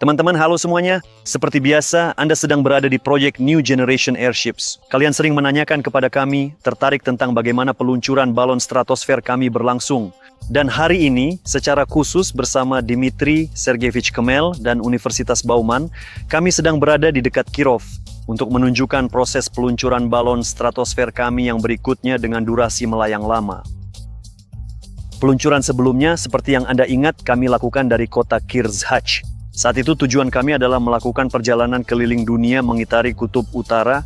Teman-teman, halo semuanya. Seperti biasa, Anda sedang berada di proyek New Generation Airships. Kalian sering menanyakan kepada kami, tertarik tentang bagaimana peluncuran balon stratosfer kami berlangsung. Dan hari ini, secara khusus bersama Dmitry Sergeyevich Kemel dan Universitas Bauman, kami sedang berada di dekat Kirov untuk menunjukkan proses peluncuran balon stratosfer kami yang berikutnya dengan durasi melayang lama. Peluncuran sebelumnya, seperti yang Anda ingat, kami lakukan dari kota Kirzhach. Saat itu tujuan kami adalah melakukan perjalanan keliling dunia mengitari kutub utara.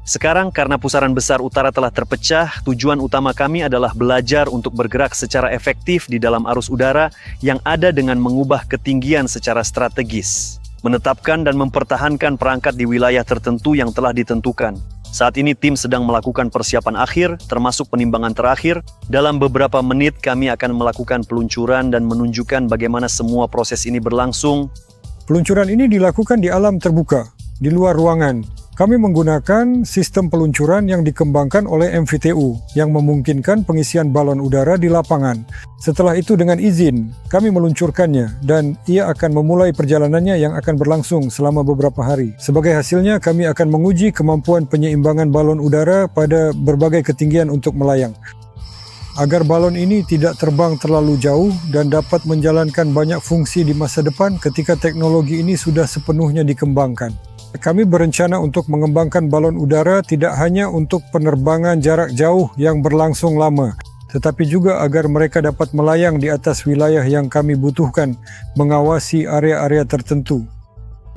Sekarang karena pusaran besar utara telah terpecah, tujuan utama kami adalah belajar untuk bergerak secara efektif di dalam arus udara yang ada dengan mengubah ketinggian secara strategis, menetapkan dan mempertahankan perangkat di wilayah tertentu yang telah ditentukan. Saat ini tim sedang melakukan persiapan akhir, termasuk penimbangan terakhir. Dalam beberapa menit kami akan melakukan peluncuran dan menunjukkan bagaimana semua proses ini berlangsung. Peluncuran ini dilakukan di alam terbuka, di luar ruangan. Kami menggunakan sistem peluncuran yang dikembangkan oleh MVTU yang memungkinkan pengisian balon udara di lapangan. Setelah itu dengan izin, kami meluncurkannya dan ia akan memulai perjalanannya yang akan berlangsung selama beberapa hari. Sebagai hasilnya, kami akan menguji kemampuan penyeimbangan balon udara pada berbagai ketinggian untuk melayang. Agar balon ini tidak terbang terlalu jauh dan dapat menjalankan banyak fungsi di masa depan ketika teknologi ini sudah sepenuhnya dikembangkan. Kami berencana untuk mengembangkan balon udara tidak hanya untuk penerbangan jarak jauh yang berlangsung lama, tetapi juga agar mereka dapat melayang di atas wilayah yang kami butuhkan, mengawasi area-area tertentu.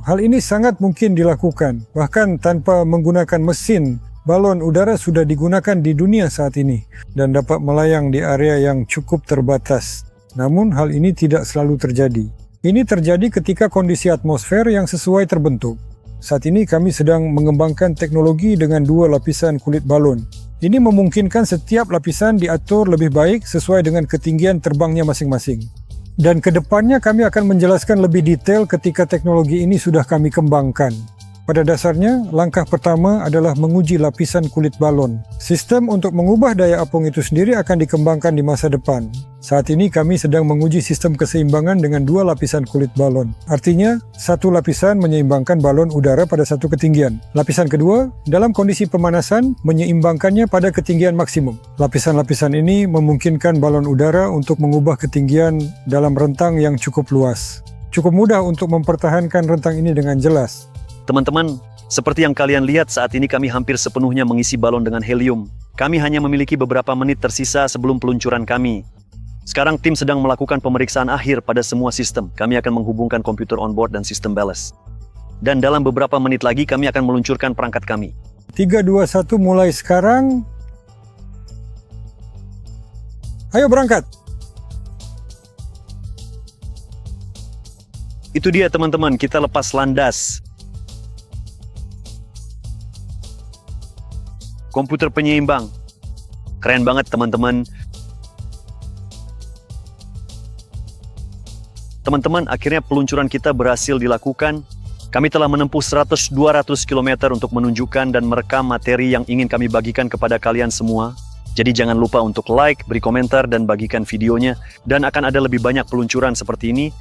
Hal ini sangat mungkin dilakukan, bahkan tanpa menggunakan mesin. Balon udara sudah digunakan di dunia saat ini dan dapat melayang di area yang cukup terbatas. Namun hal ini tidak selalu terjadi. Ini terjadi ketika kondisi atmosfer yang sesuai terbentuk. Saat ini kami sedang mengembangkan teknologi dengan 2 lapisan kulit balon. Ini memungkinkan setiap lapisan diatur lebih baik sesuai dengan ketinggian terbangnya masing-masing. Dan ke depannya kami akan menjelaskan lebih detail ketika teknologi ini sudah kami kembangkan. Pada dasarnya, langkah pertama adalah menguji lapisan kulit balon. Sistem untuk mengubah daya apung itu sendiri akan dikembangkan di masa depan. Saat ini kami sedang menguji sistem keseimbangan dengan 2 lapisan kulit balon. Artinya, 1 lapisan menyeimbangkan balon udara pada 1 ketinggian. Lapisan kedua, dalam kondisi pemanasan, menyeimbangkannya pada ketinggian maksimum. Lapisan-lapisan ini memungkinkan balon udara untuk mengubah ketinggian dalam rentang yang cukup luas. Cukup mudah untuk mempertahankan rentang ini dengan jelas. Teman-teman, seperti yang kalian lihat saat ini kami hampir sepenuhnya mengisi balon dengan helium. Kami hanya memiliki beberapa menit tersisa sebelum peluncuran kami. Sekarang tim sedang melakukan pemeriksaan akhir pada semua sistem. Kami akan menghubungkan komputer onboard dan sistem ballast. Dan dalam beberapa menit lagi kami akan meluncurkan perangkat kami. 3, 2, 1 mulai sekarang. Ayo berangkat! Itu dia teman-teman, kita lepas landas. Komputer penyeimbang. Keren banget teman-teman. Teman-teman, akhirnya peluncuran kita berhasil dilakukan. Kami telah menempuh 100-200 km untuk menunjukkan dan merekam materi yang ingin kami bagikan kepada kalian semua. Jadi jangan lupa untuk like, beri komentar, dan bagikan videonya. Dan akan ada lebih banyak peluncuran seperti ini.